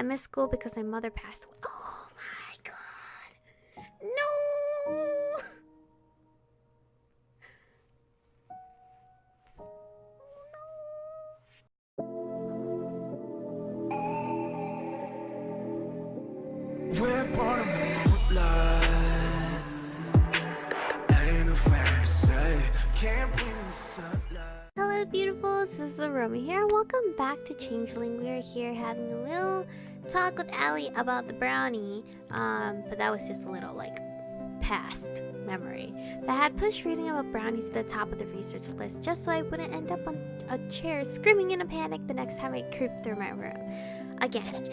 I missed school because my mother passed away. Oh my god. No! We're born in the moonlight. Ain't no fantasy. Can't breathe in the sunlight. Hello beautifuls, this is Aromie here. Welcome back to Changeling. We are here having a little talk with Allie about the brownie. But that was just a little past memory. That had pushed reading about brownies to the top of the research list just so I wouldn't end up on a chair screaming in a panic the next time I creeped through my room. Again.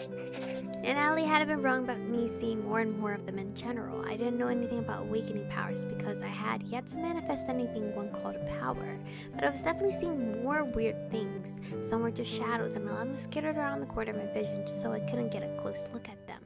And Allie hadn't been wrong about me seeing more and more of them in general. I didn't know anything about awakening powers because I had yet to manifest anything one called a power. But I was definitely seeing more weird things. Some were just shadows and a lot of them scattered around the corner of my vision just so I couldn't get a close look at them.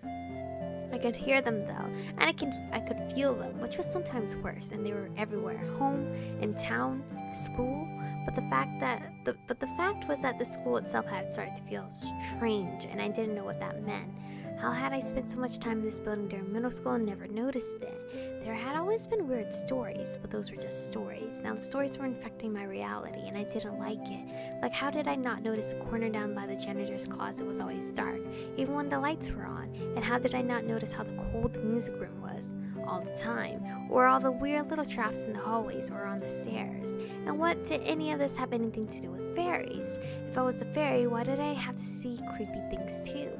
I could hear them though, and I could feel them, which was sometimes worse, and they were everywhere. Home, in town, school. But the fact was that the school itself had started to feel strange, and I didn't know what that meant. How had I spent so much time in this building during middle school and never noticed it? There had always been weird stories, but those were just stories. Now the stories were infecting my reality, and I didn't like it. Like, how did I not notice the corner down by the janitor's closet was always dark, even when the lights were on? And how did I not notice how cold the music room was? All the time, or all the weird little traps in the hallways or on the stairs. And what did any of this have anything to do with fairies? If I was a fairy, why did I have to see creepy things too?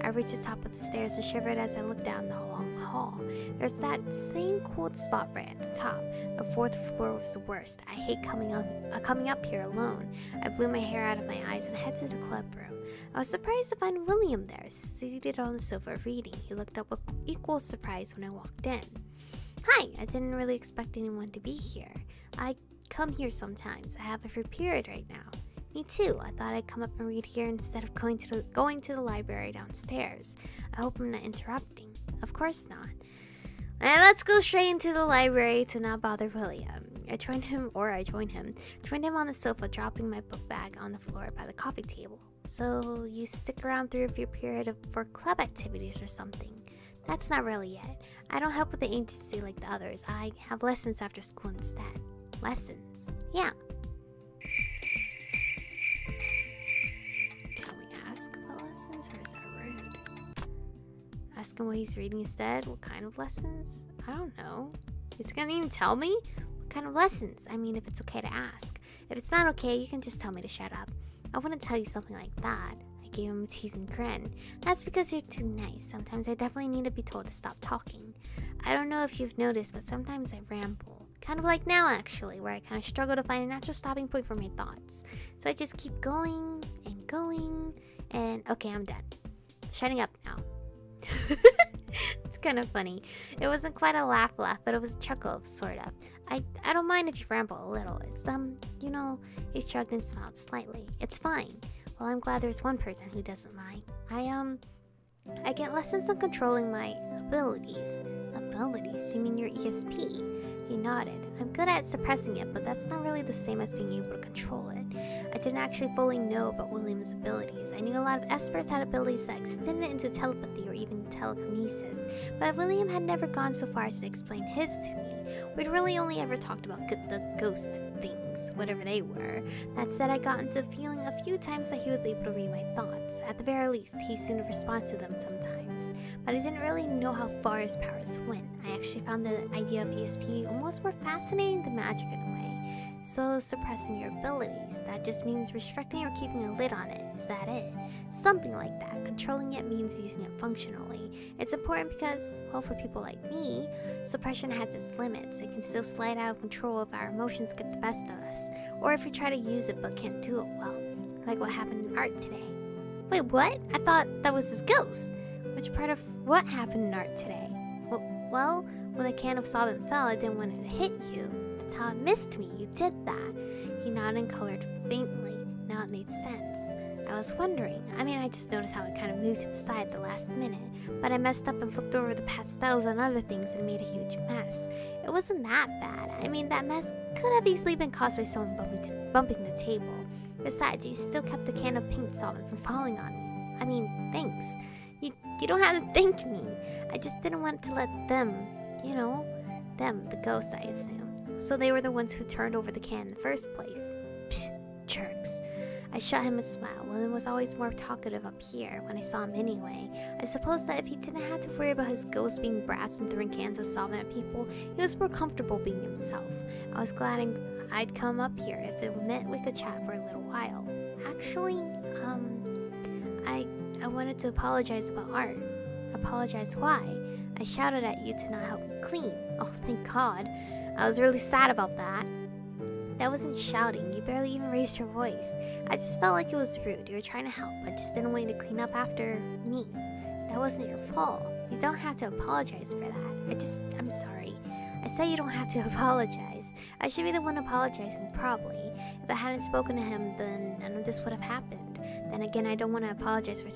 I reached the top of the stairs and shivered as I looked down the long hall. There's that same cold spot right at the top. The fourth floor was the worst. I hate coming up here alone. I blew my hair out of my eyes and headed to the club room. I was surprised to find William there, seated on the sofa reading. He looked up with equal surprise when I walked in. Hi, I didn't really expect anyone to be here. I come here sometimes. I have a free period right now. Me too. I thought I'd come up and read here instead of going to the library downstairs. I hope I'm not interrupting. Of course not. And let's go straight into the library to not bother William. I joined him on the sofa, dropping my book bag on the floor by the coffee table. So you stick around through your period for club activities or something? That's not really it. I don't help with the agency like the others. I have lessons after school instead. Lessons? Yeah. Can we ask about lessons, or is that rude? Ask him what he's reading instead? What kind of lessons? I don't know. He's gonna even tell me? What kind of lessons? I mean, if it's okay to ask. If it's not okay, you can just tell me to shut up. I wouldn't tell you something like that. I gave him a teasing grin. That's because you're too nice. Sometimes I definitely need to be told to stop talking. I don't know if you've noticed, but sometimes I ramble. Kind of like now, actually, where I kind of struggle to find a natural stopping point for my thoughts. So I just keep going, and okay, I'm done. Shutting up now. It's kind of funny. It wasn't quite a laugh, but it was a chuckle, sort of. I don't mind if you ramble a little. It's, he shrugged and smiled slightly. It's fine. Well, I'm glad there's one person who doesn't mind. I get lessons on controlling my abilities. Abilities? You mean your ESP? He nodded. I'm good at suppressing it, but that's not really the same as being able to control it. I didn't actually fully know about William's abilities. I knew a lot of espers had abilities that extended into telepathy or even telekinesis, but William had never gone so far as to explain his to me. We'd really only ever talked about the ghost things, whatever they were. That said, I got into the feeling a few times that he was able to read my thoughts. At the very least, he seemed to respond to them sometimes. But I didn't really know how far his powers went. I actually found the idea of ESP almost more fascinating than magic in a way. So, suppressing your abilities, that just means restricting or keeping a lid on it. Is that it? Something like that. Controlling it means using it functionally. It's important because, well, for people like me, suppression has its limits. It can still slide out of control if our emotions get the best of us, or if we try to use it but can't do it well, like what happened in art today. Wait, what? I thought that was his ghost. Which part of what happened in art today? Well, when the can of solvent fell, I didn't want it to hit you. That's how it missed me. You did that. He nodded and colored faintly. Now it made sense. I was wondering. I just noticed how it kind of moved to the side at the last minute. But I messed up and flipped over the pastels and other things and made a huge mess. It wasn't that bad. That mess could have easily been caused by someone bumping the table. Besides, you still kept the can of paint solvent from falling on me. Thanks. You don't have to thank me. I just didn't want to let them, them, the ghosts, I assume. So they were the ones who turned over the can in the first place. Psh, jerks. I shot him a smile. William was always more talkative up here when I saw him anyway. I suppose that if he didn't have to worry about his ghost being brass and throwing cans of solvent at people, he was more comfortable being himself. I was glad I'd come up here if it meant we could chat for a little while. Actually, I wanted to apologize about art. Apologize why? I shouted at you to not help clean. Oh, thank God. I was really sad about that. That wasn't shouting. You barely even raised your voice. I just felt like it was rude. You were trying to help, but just didn't want you to clean up after me. That wasn't your fault. You don't have to apologize for that. I'm sorry. I said you don't have to apologize. I should be the one apologizing, probably. If I hadn't spoken to him, then none of this would have happened. Then again, I don't want to apologize for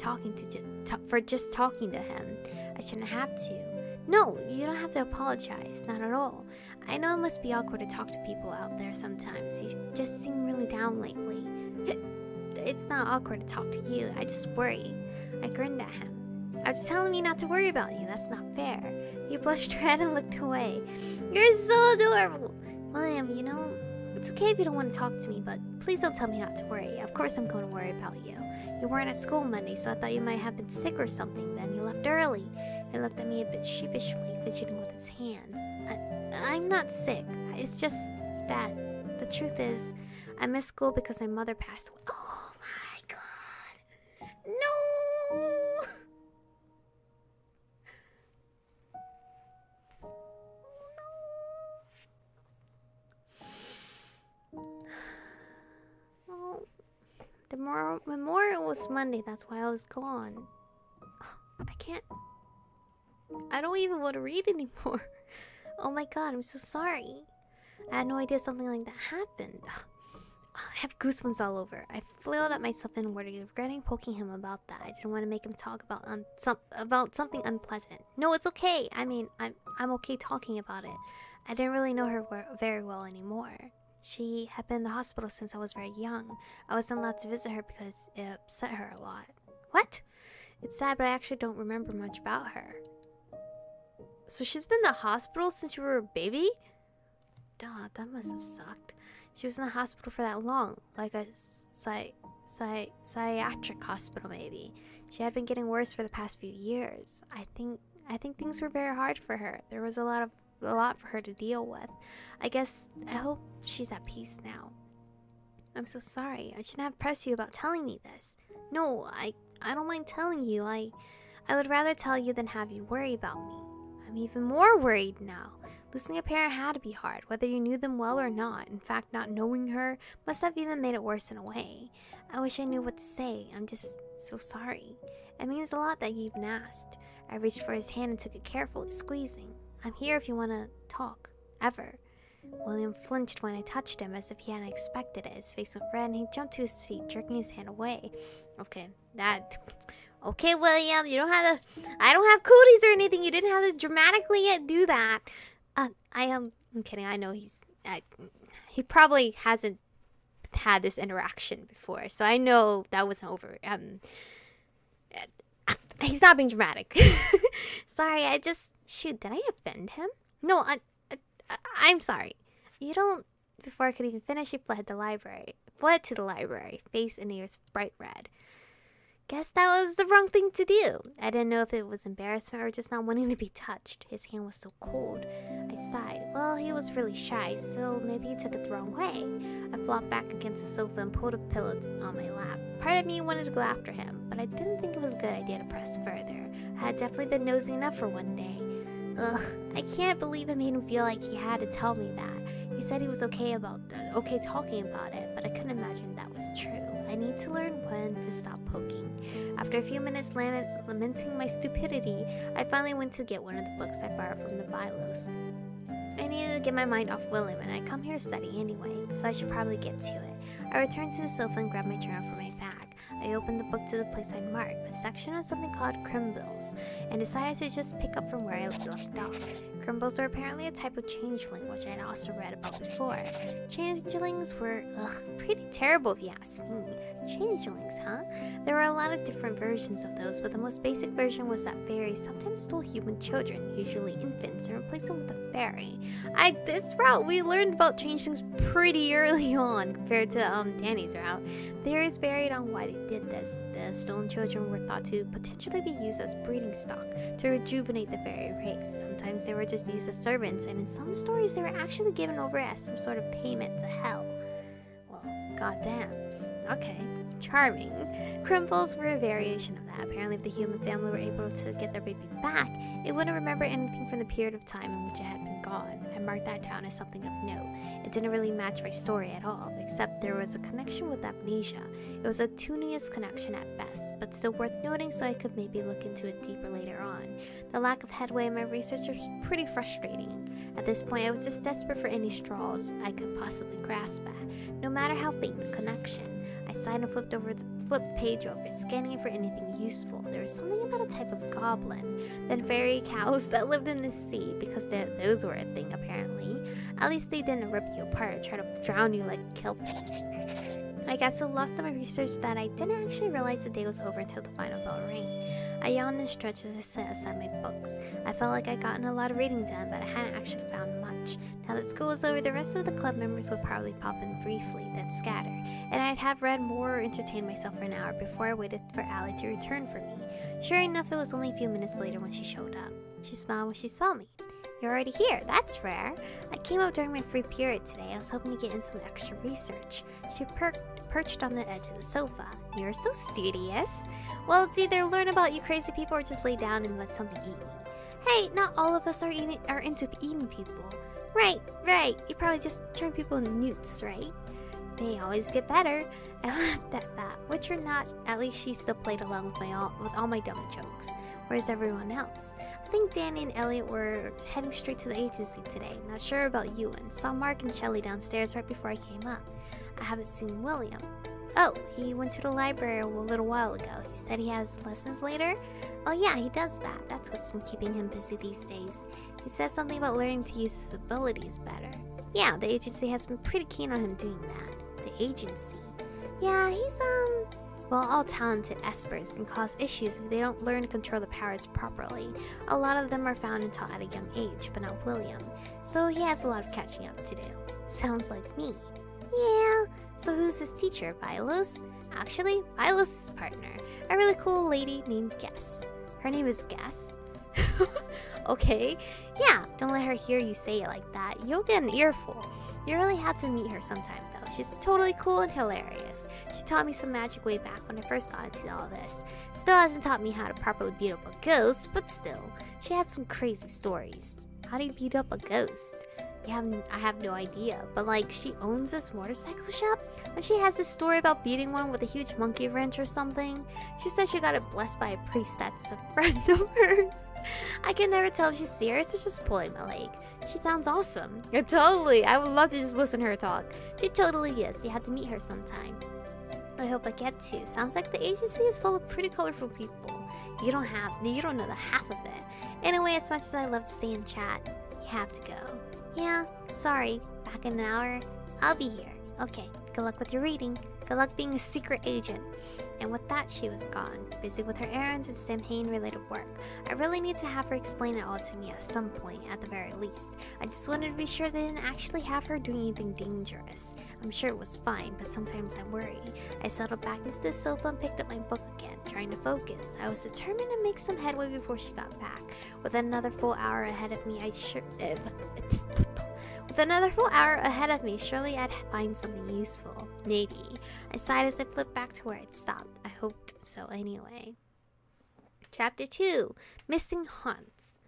just talking to him. I shouldn't have to. No, you don't have to apologize. Not at all. I know it must be awkward to talk to people out there sometimes. You just seem really down lately. It's not awkward to talk to you. I just worry. I grinned at him. I was telling me not to worry about you. That's not fair. He blushed red and looked away. You're so adorable. William, it's okay if you don't want to talk to me, but please don't tell me not to worry. Of course I'm going to worry about you. You weren't at school Monday, so I thought you might have been sick or something. Then you left early. He looked at me a bit sheepishly, fidgeting with his hands. I'm not sick. It's just that the truth is, I missed school because my mother passed away. Oh my God. No! Oh. The memorial was Monday, that's why I was gone. I don't even want to read anymore. Oh my God, I'm so sorry. I had no idea something like that happened. I have goosebumps all over. I flailed at myself inwardly, regretting poking him about that. I didn't want to make him talk about something unpleasant. No, it's okay. I mean, I'm okay talking about it. I didn't really know her very well anymore. She had been in the hospital since I was very young. I wasn't allowed to visit her because it upset her a lot. What? It's sad, but I actually don't remember much about her. So she's been in the hospital since you were a baby? Duh, that must have sucked. She was in the hospital for that long. Like a psychiatric hospital, maybe. She had been getting worse for the past few years. I think things were very hard for her. There was a lot for her to deal with. I hope she's at peace now. I'm so sorry. I shouldn't have pressed you about telling me this. No, I don't mind telling you. I would rather tell you than have you worry about me. I'm even more worried now. Losing a parent had to be hard, whether you knew them well or not. In fact, not knowing her must have even made it worse in a way. I wish I knew what to say. I'm just so sorry. It means a lot that you even asked. I reached for his hand and took it carefully, squeezing. I'm here if you want to talk. Ever. William flinched when I touched him as if he hadn't expected it. His face went red and he jumped to his feet, jerking his hand away. Okay, William, you don't have to... I don't have cooties or anything. You didn't have to dramatically do that. I'm kidding. I know he probably hasn't had this interaction before, so I know that wasn't over. He's not being dramatic. Sorry, shoot, did I offend him? No, I'm sorry. You don't... Before I could even finish, he fled to the library, face and ears bright red. Guess that was the wrong thing to do. I didn't know if it was embarrassment or just not wanting to be touched. His hand was so cold. I sighed. Well, he was really shy, so maybe he took it the wrong way. I flopped back against the sofa and pulled a pillow on my lap. Part of me wanted to go after him, but I didn't think it was a good idea to press further. I had definitely been nosy enough for one day. Ugh, I can't believe it made him feel like he had to tell me that. He said he was okay talking about it, but I couldn't imagine that was true. I need to learn when to stop poking. After a few minutes lamenting my stupidity, I finally went to get one of the books I borrowed from the Bilos. I needed to get my mind off William, and I'd come here to study anyway, so I should probably get to it. I returned to the sofa and grabbed my journal from my bag. I opened the book to the place I'd marked, a section on something called crimbles, and decided to just pick up from where I left off. Crimbles are apparently a type of changeling, which I'd also read about before. Changelings were, pretty terrible if you ask me. Changelings, huh? There were a lot of different versions of those, but the most basic version was that fairies sometimes stole human children, usually infants, and replaced them with a fairy. This route, we learned about changelings pretty early on compared to Danny's route. Theories varied on why they did this. The stolen children were thought to potentially be used as breeding stock to rejuvenate the fairy race. Sometimes they were just used as servants, and in some stories they were actually given over as some sort of payment to hell. Well, goddamn. Okay, charming. Crimbles were a variation of that. Apparently, if the human family were able to get their baby back, it wouldn't remember anything from the period of time in which it had been gone. I marked that down as something of note. It didn't really match my story at all, except there was a connection with amnesia. It was a tenuous connection at best, but still worth noting, so I could maybe look into it deeper later on. The lack of headway in my research was pretty frustrating. At this point, I was just desperate for any straws I could possibly grasp at, no matter how faint the connection. I sighed and flipped page over, scanning for anything useful. There was something about a type of goblin, then fairy cows that lived in the sea, because those were a thing apparently. At least they didn't rip you apart or try to drown you like kelpies. I got so lost in my research that I didn't actually realize the day was over until the final bell rang. I yawned and stretched as I sat aside my books. I felt like I'd gotten a lot of reading done, but I hadn't actually found much. Now that school was over, the rest of the club members would probably pop in briefly, then scatter, and I'd have read more or entertained myself for an hour before I waited for Allie to return for me. Sure enough, it was only a few minutes later when she showed up. She smiled when she saw me. "You're already here, that's rare. I came up during my free period today. I was hoping to get in some extra research." She perched on the edge of the sofa. "You're so studious." "Well, it's either learn about you crazy people or just lay down and let something eat me." "Hey, not all of us are into eating people." Right. You probably just turn people into newts, right?" "They always get better." I laughed at that, which or not, at least she still played along with all my dumb jokes. Where's everyone else? I think Danny and Elliot were heading straight to the agency today. Not sure about you, and saw Mark and Shelly downstairs right before I came up. I haven't seen William. Oh, he went to the library a little while ago. He said he has lessons later. Oh yeah, he does that. That's what's been keeping him busy these days. He said something about learning to use his abilities better. Yeah, the agency has been pretty keen on him doing that. The agency? Yeah, he's, well, all talented espers can cause issues if they don't learn to control the powers properly. A lot of them are found and taught at a young age, but not William. So he has a lot of catching up to do. Sounds like me. Yeah. So who's his teacher, Vilos? Actually, Vilos is his partner, a really cool lady named Guess. Her name is Guess? Okay. Yeah, don't let her hear you say it like that. You'll get an earful. You really have to meet her sometime, though. She's totally cool and hilarious. She taught me some magic way back when I first got into all this. Still hasn't taught me how to properly beat up a ghost, but still. She has some crazy stories. How do you beat up a ghost? I have no idea, but like, she owns this motorcycle shop, and she has this story about beating one with a huge monkey wrench or something. She said she got it blessed by a priest that's a friend of hers. I can never tell if she's serious or just pulling my leg. She sounds awesome. Yeah, totally. I would love to just listen to her talk. She totally is. You have to meet her sometime. I hope I get to. Sounds like the agency is full of pretty colorful people. You don't know the half of it. Anyway, as much as I love to stay and chat, you have to go. Yeah, sorry. Back in an hour. I'll be here. Okay, good luck with your reading. Good luck being a secret agent. And with that, she was gone, busy with her errands and Samhain-related work. I really need to have her explain it all to me at some point, at the very least. I just wanted to be sure they didn't actually have her doing anything dangerous. I'm sure it was fine, but sometimes I worry. I settled back into the sofa and picked up my book again, trying to focus. I was determined to make some headway before she got back. With another full hour ahead of me, surely I'd find something useful. Maybe. I sighed as I flipped back to where I'd stopped. I hoped so anyway. Chapter 2. Missing Haunts.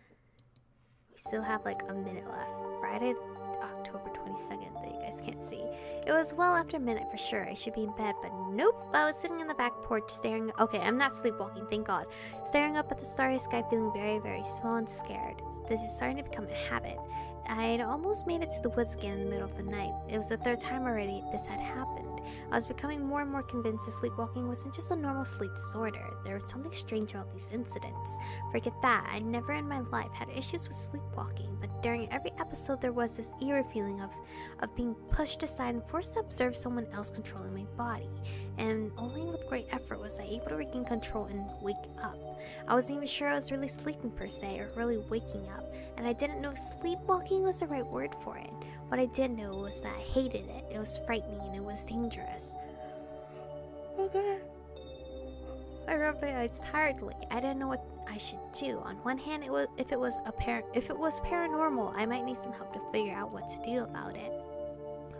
We still have like a minute left. Friday, October 22nd, that you guys can't see. It was well after midnight for sure. I should be in bed, but nope. I was sitting in the back porch staring. Okay, I'm not sleepwalking, thank God. Staring up at the starry sky, feeling very, very small and scared. This is starting to become a habit. I had almost made it to the woods again in the middle of the night. It was the third time already this had happened. I was becoming more and more convinced that sleepwalking wasn't just a normal sleep disorder. There was something strange about these incidents. Forget that, I never in my life had issues with sleepwalking, but during every episode there was this eerie feeling of being pushed aside and forced to observe someone else controlling my body. And only with great effort was I able to regain control and wake up. I wasn't even sure I was really sleeping per se, or really waking up, and I didn't know if sleepwalking was the right word for it. What I did know was that I hated it. It was frightening and it was dangerous. Okay. I rubbed my eyes tiredly. I didn't know what I should do. On one hand, if it was paranormal, I might need some help to figure out what to do about it.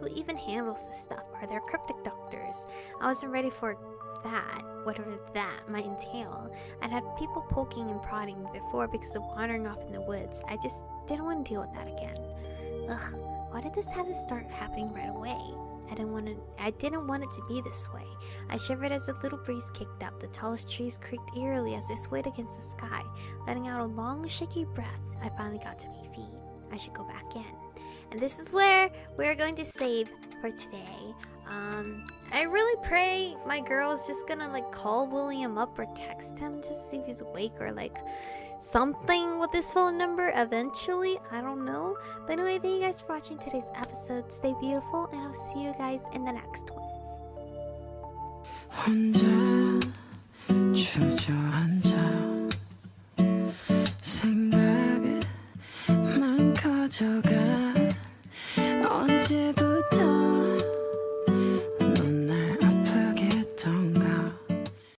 Who even handles this stuff? Are there cryptic doctors? I wasn't ready for that, whatever that might entail. I'd had people poking and prodding me before because of wandering off in the woods. I just didn't want to deal with that again. Ugh, why did this have to start happening right away? I didn't want it to be this way. I shivered as a little breeze kicked up. The tallest trees creaked eerily as they swayed against the sky, letting out a long, shaky breath. I finally got to my feet. I should go back in. And this is where we're going to save for today. I really pray my girl is just gonna like call William up or text him to see if he's awake or like something with his phone number eventually. I don't know. But anyway, thank you guys for watching today's episode. Stay beautiful, and I'll see you guys in the next one. 혼자 주저앉아 생각만 커져가 언제